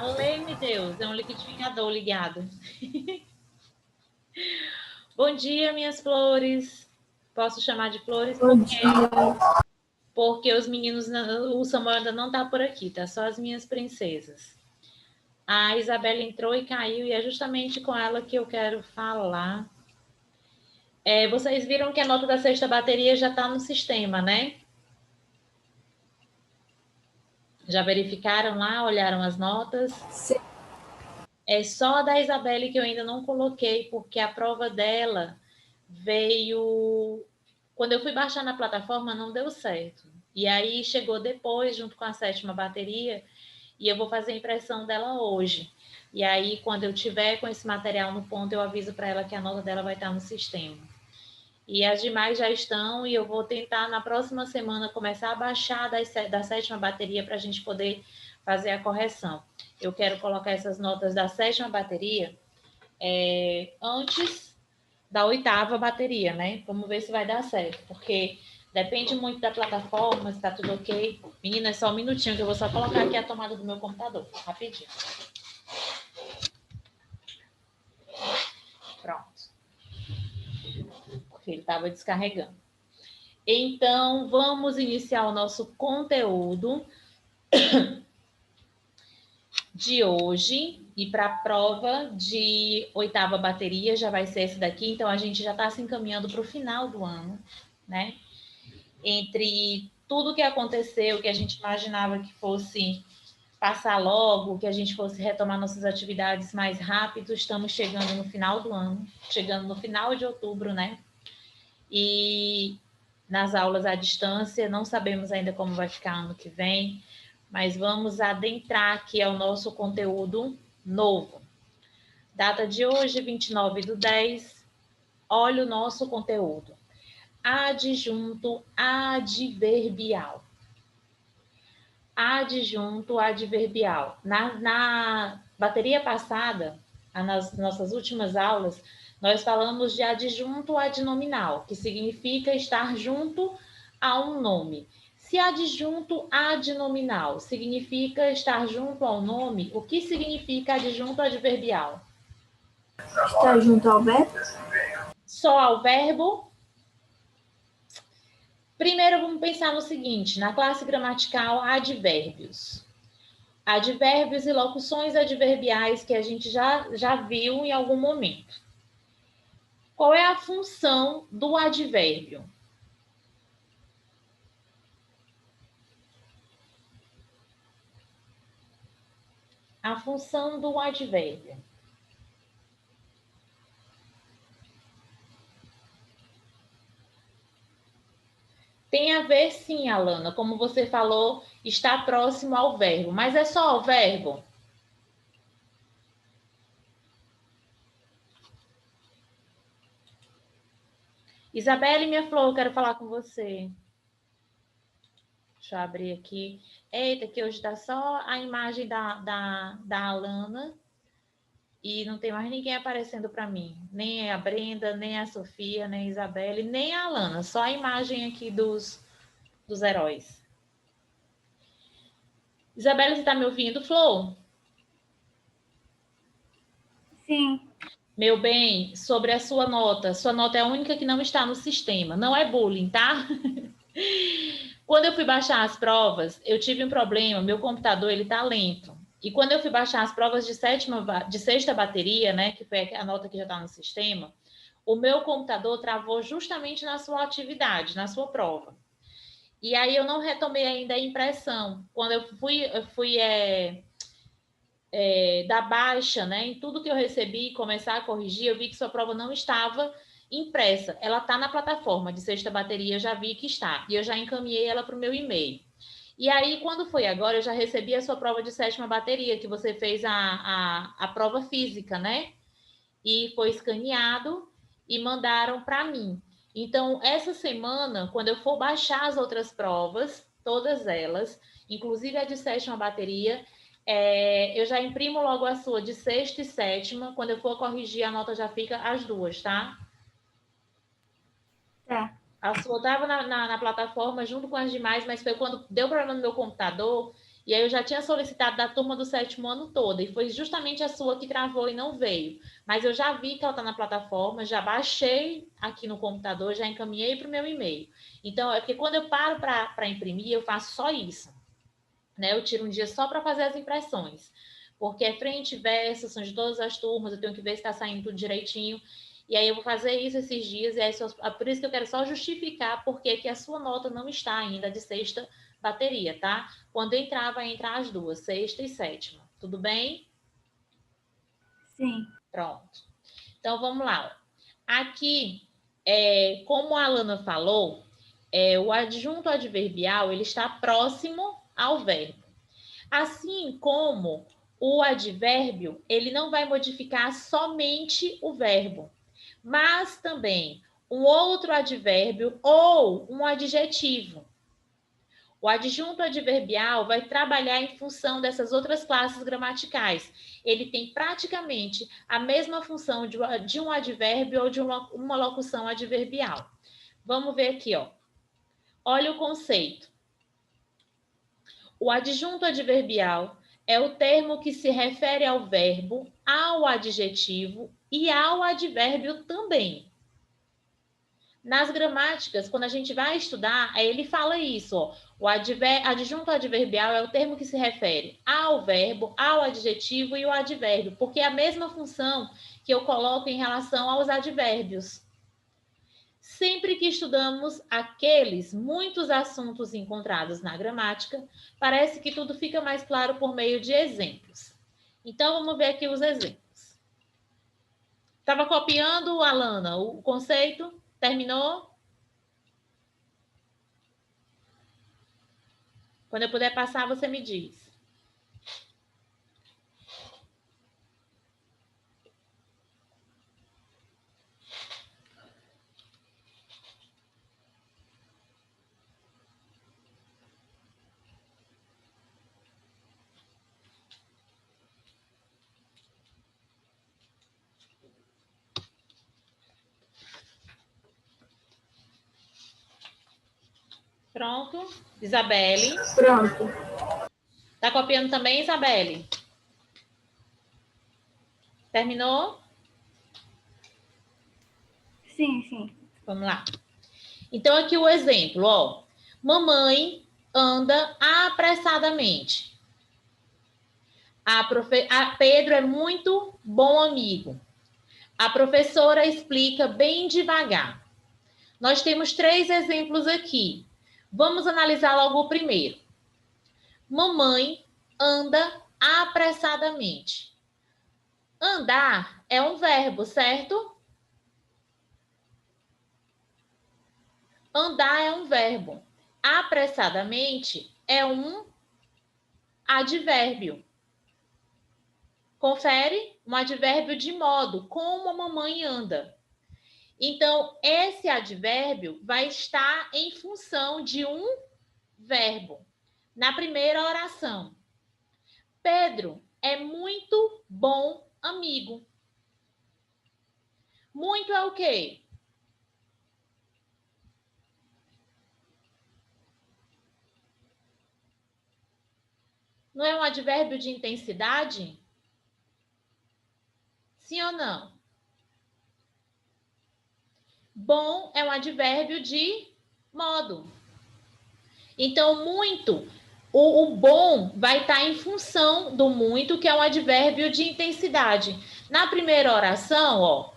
Olê, meu Deus, é um liquidificador ligado. Bom dia, minhas flores. Posso chamar de flores? Bom dia. Porque os meninos, o Samuel ainda não tá por aqui, tá? Só as minhas princesas. A Isabela entrou e caiu, e é justamente com ela que eu quero falar. Vocês viram que a nota da sexta bateria já está no sistema, né? Já verificaram lá, olharam as notas? Sim. É só a da Isabelle que eu ainda não coloquei, porque a prova dela veio... Quando eu fui baixar na plataforma, não deu certo. E aí chegou depois, junto com a sétima bateria, e eu vou fazer a impressão dela hoje. E aí, quando eu tiver com esse material no ponto, eu aviso para ela que a nota dela vai estar no sistema. E as demais já estão, e eu vou tentar, na próxima semana, começar a baixar da sétima bateria para a gente poder fazer a correção. Eu quero colocar essas notas da sétima bateria antes da oitava bateria, né? Vamos ver se vai dar certo, porque depende muito da plataforma, se está tudo ok. Menina, é só um minutinho que eu vou só colocar aqui a tomada do meu computador, rapidinho. Pronto. Porque ele estava descarregando. Então, vamos iniciar o nosso conteúdo de hoje. E para a prova de oitava bateria já vai ser esse daqui. Então, a gente já está se encaminhando para o final do ano, né? Entre tudo que aconteceu, que a gente imaginava que fosse passar logo, que a gente fosse retomar nossas atividades mais rápido, estamos chegando no final do ano, chegando no final de outubro, né? E nas aulas à distância, não sabemos ainda como vai ficar ano que vem, mas vamos adentrar aqui ao nosso conteúdo novo. Data de hoje, 29/10. Olha o nosso conteúdo. Adjunto adverbial. Adjunto adverbial. Na bateria passada, nas nossas últimas aulas, nós falamos de adjunto adnominal, que significa estar junto a um nome. Se adjunto adnominal significa estar junto ao nome, o que significa adjunto adverbial? Está junto ao verbo? Só ao verbo? Primeiro, vamos pensar no seguinte, na classe gramatical, advérbios. Advérbios e locuções adverbiais que a gente já viu em algum momento. Qual é a função do advérbio? A função do advérbio. Tem a ver, sim, Alana, como você falou, está próximo ao verbo, mas é só ao verbo? Isabelle, minha flor, eu quero falar com você. Deixa eu abrir aqui. Eita, que hoje está só a imagem da Alana e não tem mais ninguém aparecendo para mim. Nem a Brenda, nem a Sofia, nem a Isabelle, nem a Alana. Só a imagem aqui dos heróis. Isabelle, você está me ouvindo, Flor? Sim. Meu bem, sobre a sua nota. Sua nota é a única que não está no sistema. Não é bullying, tá? Quando eu fui baixar as provas, eu tive um problema. Meu computador, ele tá lento. E quando eu fui baixar as provas de sexta bateria, né, que foi a nota que já está no sistema, o meu computador travou justamente na sua atividade, na sua prova. E aí eu não retomei ainda a impressão. Quando eu fui dar baixa, né, em tudo que eu recebi e começar a corrigir, eu vi que sua prova não estava impressa. Ela está na plataforma de sexta bateria, eu já vi que está. E eu já encaminhei ela para o meu e-mail. E aí, quando foi agora, eu já recebi a sua prova de sétima bateria, que você fez a prova física, né? E foi escaneado e mandaram para mim. Então, essa semana, quando eu for baixar as outras provas, todas elas, inclusive a de sétima bateria, eu já imprimo logo a sua de sexta e sétima. Quando eu for corrigir, a nota já fica as duas, tá? Tá. A sua estava na plataforma junto com as demais, mas foi quando deu problema no meu computador E aí eu já tinha solicitado da turma do 7º ano toda, e foi justamente a sua que travou e não veio. Mas eu já vi que ela está na plataforma, já baixei aqui no computador, já encaminhei para o meu e-mail. Então, é porque quando eu paro para imprimir, eu faço só isso. Né? Eu tiro um dia só para fazer as impressões. Porque é frente e verso, são de todas as turmas, eu tenho que ver se está saindo tudo direitinho. E aí eu vou fazer isso esses dias, e aí por isso que eu quero só justificar porque que a sua nota não está ainda de sexta bateria, tá? Quando entrar, vai entrar as duas, sexta e sétima. Tudo bem? Sim. Pronto. Então, vamos lá. Aqui, como a Alana falou, o adjunto adverbial ele está próximo ao verbo. Assim como o advérbio, ele não vai modificar somente o verbo, mas também um outro advérbio ou um adjetivo. O adjunto adverbial vai trabalhar em função dessas outras classes gramaticais. Ele tem praticamente a mesma função de um advérbio ou de uma locução adverbial. Vamos ver aqui, ó. Olha o conceito. O adjunto adverbial é o termo que se refere ao verbo, ao adjetivo e ao advérbio também. Nas gramáticas, quando a gente vai estudar, aí ele fala isso, ó. O adjunto adverbial é o termo que se refere ao verbo, ao adjetivo e ao advérbio, porque é a mesma função que eu coloco em relação aos advérbios. Sempre que estudamos muitos assuntos encontrados na gramática, parece que tudo fica mais claro por meio de exemplos. Então, vamos ver aqui os exemplos. Estava copiando, Alana, o conceito? Terminou? Quando eu puder passar, você me diz. Pronto. Isabelle. Pronto. Tá copiando também, Isabelle? Terminou? Sim, sim. Vamos lá. Então, aqui o exemplo, ó. Mamãe anda apressadamente. A Pedro é muito bom amigo. A professora explica bem devagar. Nós temos 3 exemplos aqui. Vamos analisar logo o primeiro. Mamãe anda apressadamente. Andar é um verbo, certo? Andar é um verbo. Apressadamente é um advérbio. Confere? Um advérbio de modo, como a mamãe anda. Então, esse advérbio vai estar em função de um verbo. Na primeira oração, Pedro é muito bom amigo. Muito é o quê? Não é um advérbio de intensidade? Sim ou não? Bom é um advérbio de modo. Então, muito, o bom vai estar em função do muito, que é um advérbio de intensidade. Na primeira oração, ó,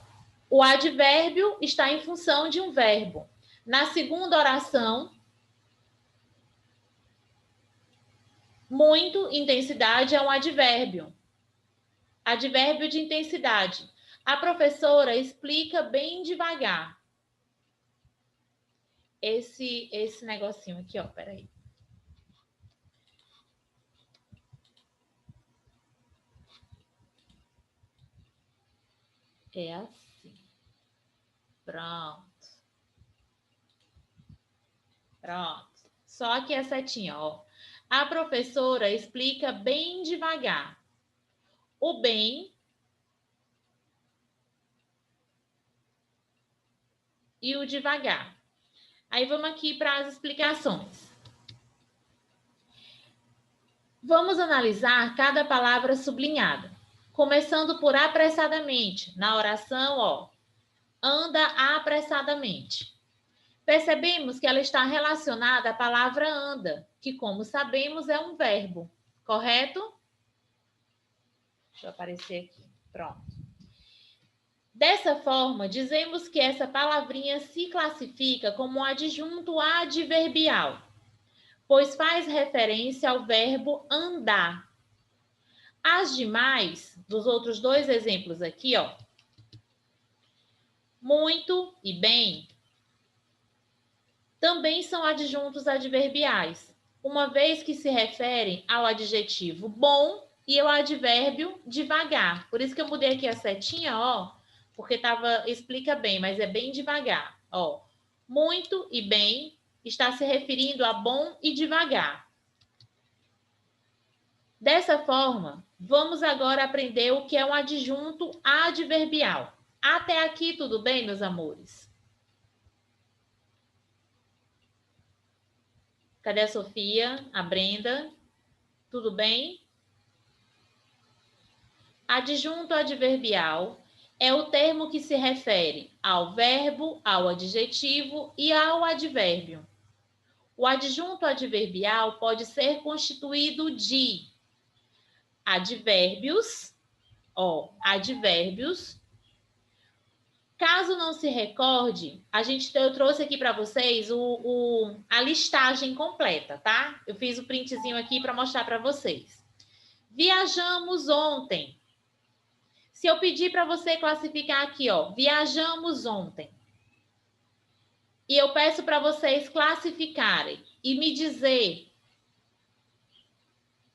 o advérbio está em função de um verbo. Na segunda oração, muito, intensidade é um advérbio. Advérbio de intensidade. A professora explica bem devagar. Esse negocinho aqui, ó, peraí. É assim. Pronto. Pronto. Só aqui a setinha, ó. A professora explica bem devagar. O bem e o devagar. Aí vamos aqui para as explicações. Vamos analisar cada palavra sublinhada. Começando por apressadamente. Na oração, ó, anda apressadamente. Percebemos que ela está relacionada à palavra anda, que, como sabemos, é um verbo, correto? Deixa eu aparecer aqui. Pronto. Dessa forma, dizemos que essa palavrinha se classifica como um adjunto adverbial, pois faz referência ao verbo andar. As demais, dos outros dois exemplos aqui, ó, muito e bem, também são adjuntos adverbiais, uma vez que se referem ao adjetivo bom e ao advérbio devagar. Por isso que eu mudei aqui a setinha, ó, porque explica bem, mas é bem devagar, ó. Muito e bem está se referindo a bom e devagar. Dessa forma, vamos agora aprender o que é um adjunto adverbial. Até aqui tudo bem, meus amores? Cadê a Sofia? A Brenda? Tudo bem? Adjunto adverbial é o termo que se refere ao verbo, ao adjetivo e ao advérbio. O adjunto adverbial pode ser constituído de advérbios, advérbios. Caso não se recorde, eu trouxe aqui para vocês a listagem completa, tá? Eu fiz o printzinho aqui para mostrar para vocês. Viajamos ontem. Se eu pedir para você classificar aqui, ó, viajamos ontem, e eu peço para vocês classificarem e me dizer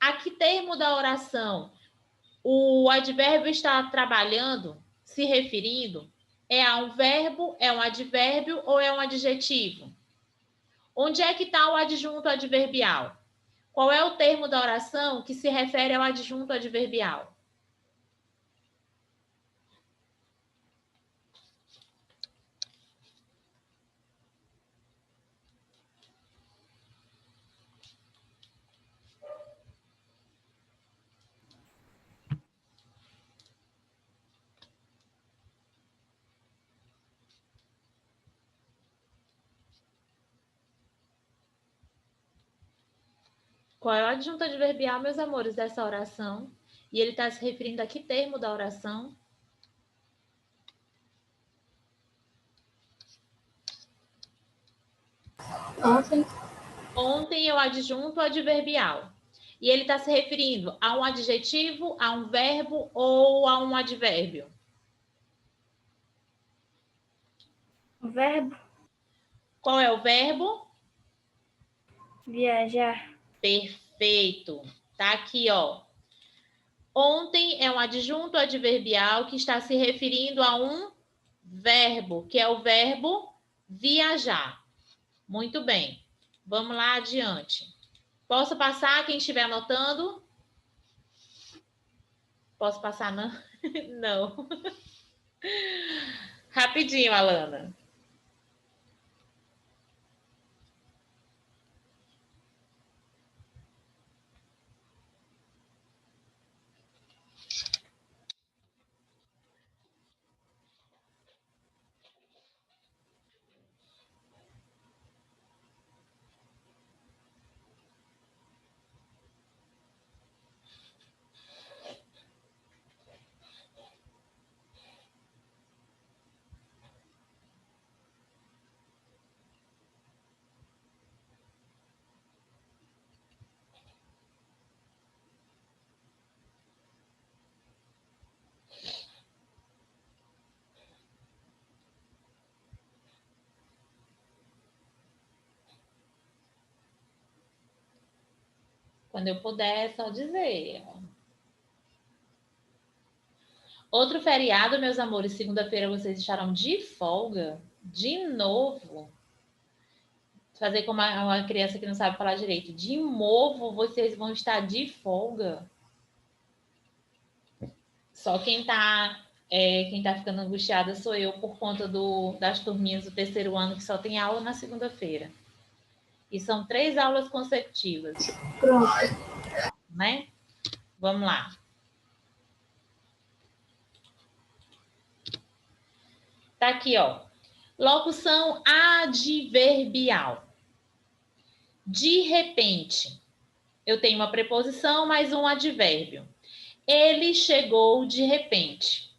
a que termo da oração o advérbio está trabalhando, se referindo, é a um verbo, é um advérbio ou é um adjetivo? Onde é que está o adjunto adverbial? Qual é o termo da oração que se refere ao adjunto adverbial? Qual é o adjunto adverbial, meus amores, dessa oração? E ele está se referindo a que termo da oração? Ontem. Ontem é o adjunto adverbial. E ele está se referindo a um adjetivo, a um verbo ou a um advérbio? O verbo. Qual é o verbo? Viajar. Perfeito. Tá aqui, ó. Ontem é um adjunto adverbial que está se referindo a um verbo, que é o verbo viajar. Muito bem. Vamos lá adiante. Posso passar quem estiver anotando? Posso passar, não? Não. Rapidinho, Alana. Quando eu puder, é só dizer. Outro feriado, meus amores, segunda-feira vocês estarão de folga? De novo? Fazer como uma criança que não sabe falar direito. De novo, vocês vão estar de folga? Só quem tá ficando angustiada sou eu por conta das turminhas do terceiro ano que só tem aula na segunda-feira. E são 3 aulas consecutivas. Pronto. né? Vamos lá. Tá aqui, ó. Locução adverbial. De repente, eu tenho uma preposição mais um advérbio. Ele chegou de repente.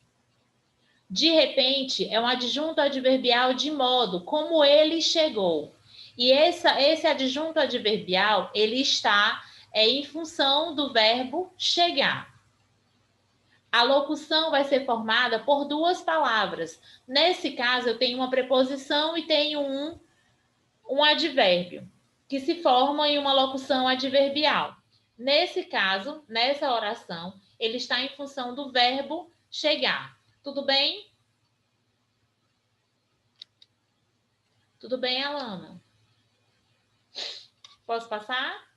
De repente é um adjunto adverbial de modo como ele chegou. E esse adjunto adverbial, ele está em função do verbo chegar. A locução vai ser formada por duas palavras. Nesse caso, eu tenho uma preposição e tenho um advérbio, que se formam em uma locução adverbial. Nesse caso, nessa oração, ele está em função do verbo chegar. Tudo bem? Tudo bem, Alana? Posso passar?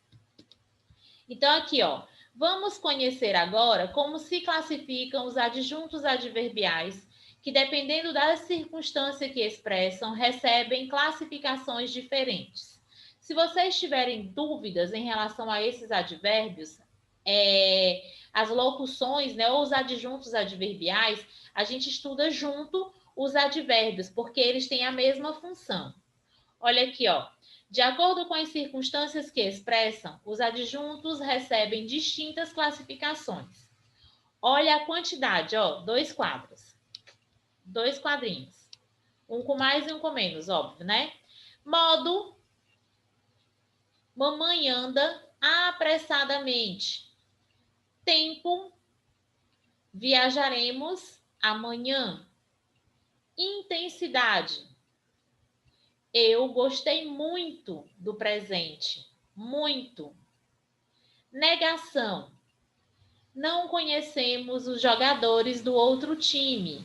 Então, aqui, ó. Vamos conhecer agora como se classificam os adjuntos adverbiais, que, dependendo da circunstância que expressam, recebem classificações diferentes. Se vocês tiverem dúvidas em relação a esses advérbios, as locuções, né, ou os adjuntos adverbiais, a gente estuda junto os advérbios, porque eles têm a mesma função. Olha aqui, ó. De acordo com as circunstâncias que expressam, os adjuntos recebem distintas classificações. Olha a quantidade, ó, 2 quadros. 2 quadrinhos. Um com mais e um com menos, óbvio, né? Modo: mamãe anda apressadamente. Tempo: viajaremos amanhã. Intensidade: eu gostei muito do presente. Muito. Negação: não conhecemos os jogadores do outro time.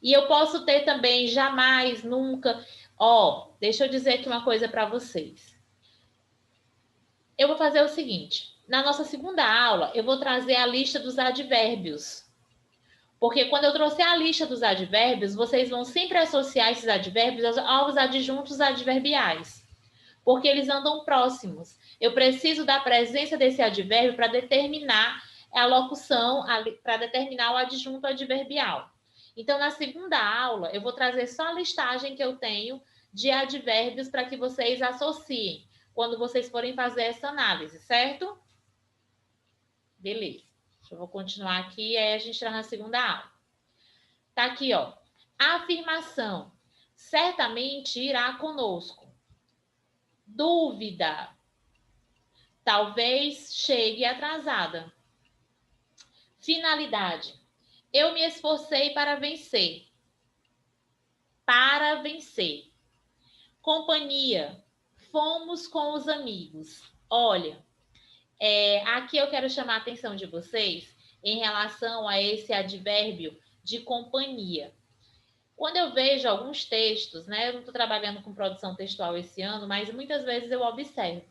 E eu posso ter também jamais, nunca. Ó, deixa eu dizer aqui uma coisa para vocês. Eu vou fazer o seguinte: na nossa segunda aula, eu vou trazer a lista dos advérbios. Porque quando eu trouxer a lista dos advérbios, vocês vão sempre associar esses advérbios aos adjuntos adverbiais. Porque eles andam próximos. Eu preciso da presença desse advérbio para determinar a locução, para determinar o adjunto adverbial. Então, na segunda aula, eu vou trazer só a listagem que eu tenho de advérbios para que vocês associem quando vocês forem fazer essa análise, certo? Beleza. Eu vou continuar aqui e aí a gente está na segunda aula. Tá aqui, ó. Afirmação: certamente irá conosco. Dúvida: talvez chegue atrasada. Finalidade: eu me esforcei para vencer. Para vencer. Companhia: fomos com os amigos. Olha, aqui eu quero chamar a atenção de vocês em relação a esse advérbio de companhia. Quando eu vejo alguns textos, né? Eu não estou trabalhando com produção textual esse ano, mas muitas vezes eu observo.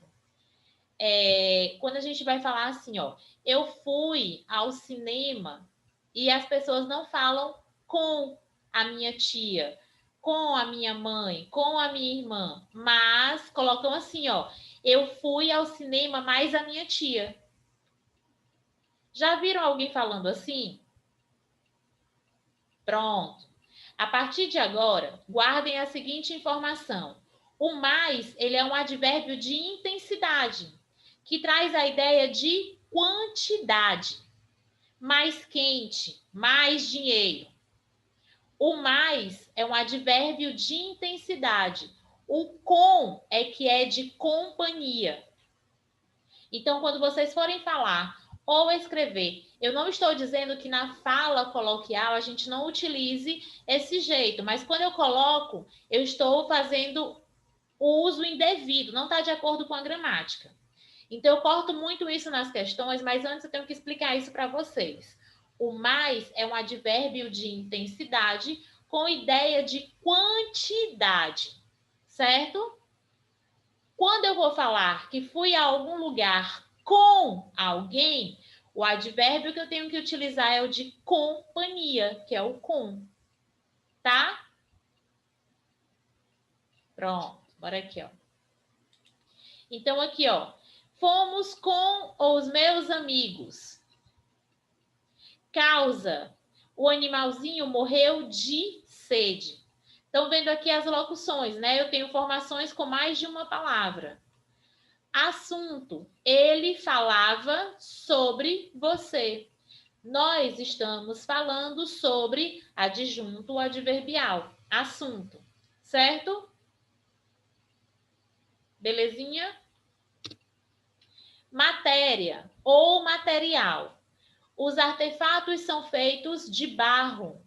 Quando a gente vai falar assim, ó, eu fui ao cinema e as pessoas não falam com a minha tia, com a minha mãe, com a minha irmã, mas colocam assim, ó, eu fui ao cinema mais a minha tia. Já viram alguém falando assim? Pronto. A partir de agora, guardem a seguinte informação. O mais, ele é um advérbio de intensidade, que traz a ideia de quantidade. Mais quente, mais dinheiro. O mais é um advérbio de intensidade. O com é que é de companhia. Então, quando vocês forem falar ou escrever, eu não estou dizendo que na fala coloquial a gente não utilize esse jeito, mas quando eu coloco, eu estou fazendo o uso indevido, não está de acordo com a gramática. Então, eu corto muito isso nas questões, mas antes eu tenho que explicar isso para vocês. O mais é um advérbio de intensidade com ideia de quantidade, certo? Quando eu vou falar que fui a algum lugar com alguém, o advérbio que eu tenho que utilizar é o de companhia, que é o com, tá? Pronto, bora aqui, ó. Então, aqui, ó. Fomos com os meus amigos. Causa. O animalzinho morreu de sede. Estão vendo aqui as locuções, né? Eu tenho formações com mais de uma palavra. Assunto. Ele falava sobre você. Nós estamos falando sobre adjunto adverbial. Assunto. Certo? Belezinha? Matéria ou material. Os artefatos são feitos de barro.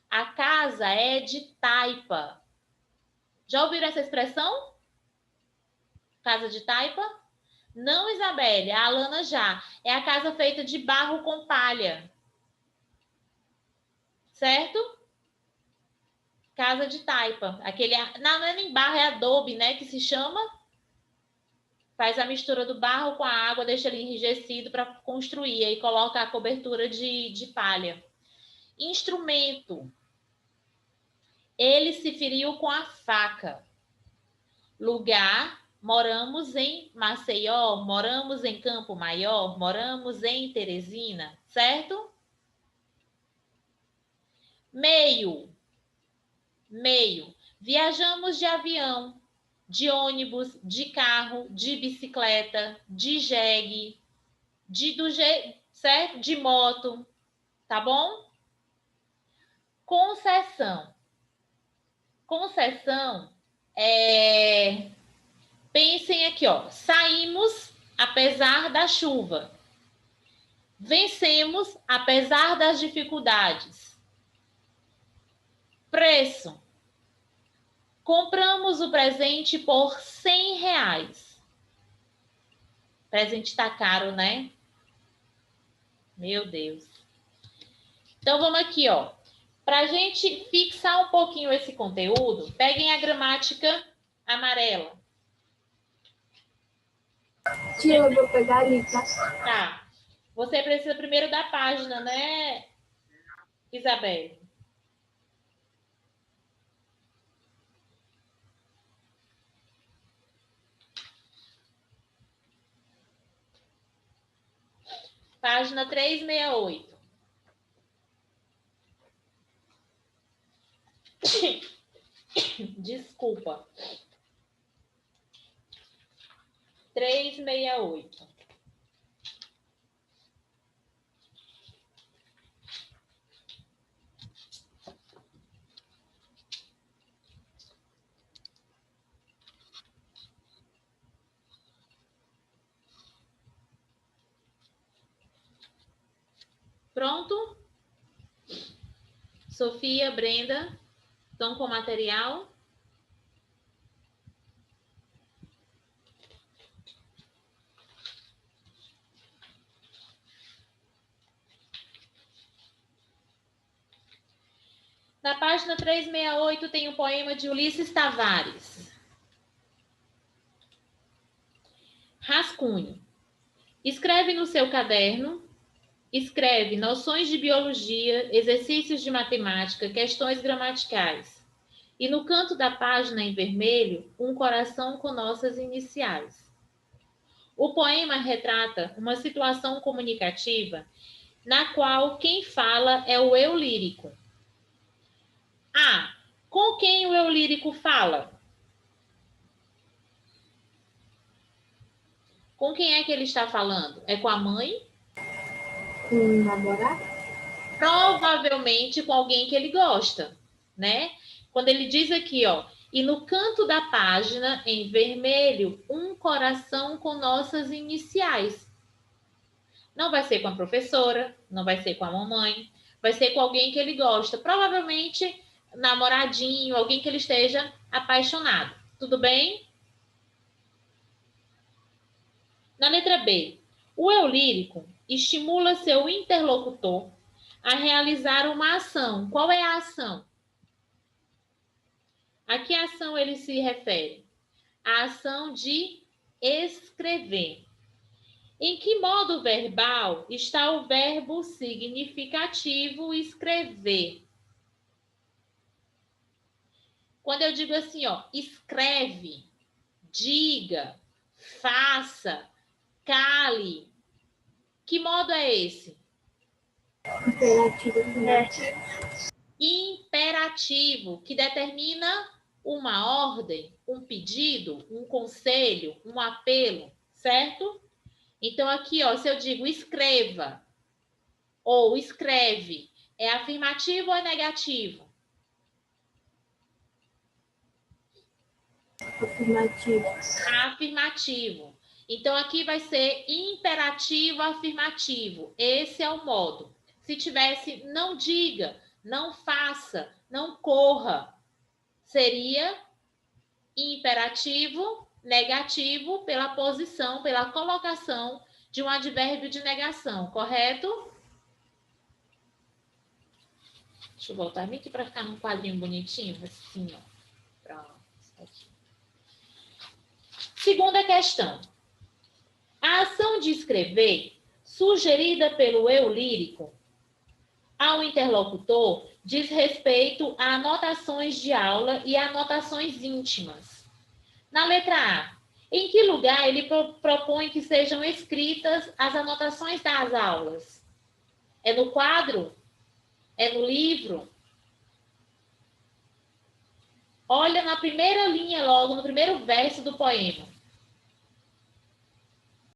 A casa é de taipa. Já ouviram essa expressão? Casa de taipa? Não, Isabelle, a Alana já. É a casa feita de barro com palha. Certo? Casa de taipa. Aquele, não é nem barro, é adobe, né, que se chama. Faz a mistura do barro com a água, deixa ele enrijecido para construir. Aí coloca a cobertura de palha. Instrumento. Ele se feriu com a faca. Lugar. Moramos em Maceió, moramos em Campo Maior, moramos em Teresina, certo? Meio. Meio. Viajamos de avião, de ônibus, de carro, de bicicleta, de jegue, certo? De moto, tá bom? Concessão. Concessão é... Pensem aqui, ó. Saímos apesar da chuva. Vencemos apesar das dificuldades. Preço. Compramos o presente por R$100. O presente tá caro, né? Meu Deus. Então, vamos aqui, ó. Para a gente fixar um pouquinho esse conteúdo, peguem a gramática amarela. Tia, eu vou pegar ali, tá? Tá. Você precisa primeiro da página, né, Isabelle? Página 368. Desculpa. 368. Pronto? Sofia, Brenda, estão com material? Na página 368 tem um poema de Ulisses Tavares. Rascunho. Escreve no seu caderno, escreve noções de biologia, exercícios de matemática, questões gramaticais. E no canto da página em vermelho, um coração com nossas iniciais. O poema retrata uma situação comunicativa na qual quem fala é o eu lírico. Com quem o eu lírico fala? Com quem é que ele está falando? É com a mãe? Com um namorado? Provavelmente com alguém que ele gosta, né? Quando ele diz aqui, ó, e no canto da página, em vermelho, um coração com nossas iniciais. Não vai ser com a professora, não vai ser com a mamãe, vai ser com alguém que ele gosta. Provavelmente namoradinho, alguém que ele esteja apaixonado. Tudo bem? Na letra B, o eu lírico estimula seu interlocutor a realizar uma ação. Qual é a ação? A que ação ele se refere? A ação de escrever. Em que modo verbal está o verbo significativo escrever? Quando eu digo assim, ó, escreve, diga, faça, Cale. Que modo é esse? Imperativo, que determina uma ordem, um pedido, um conselho, um apelo, certo? Então, aqui, ó, se eu digo escreva ou escreve, é afirmativo ou é negativo? Afirmativo. Afirmativo. Então, aqui vai ser imperativo afirmativo. Esse é o modo. Se tivesse não diga, não faça, não corra, seria imperativo negativo pela posição, pela colocação de um advérbio de negação, correto? Deixa eu voltar aqui para ficar num quadrinho bonitinho, assim, ó. Pronto, aqui. Segunda questão. A ação de escrever, sugerida pelo eu lírico ao interlocutor, diz respeito a anotações de aula e anotações íntimas. Na letra A, em que lugar ele propõe que sejam escritas as anotações das aulas? É no quadro? É no livro? Olha na primeira linha logo, no primeiro verso do poema.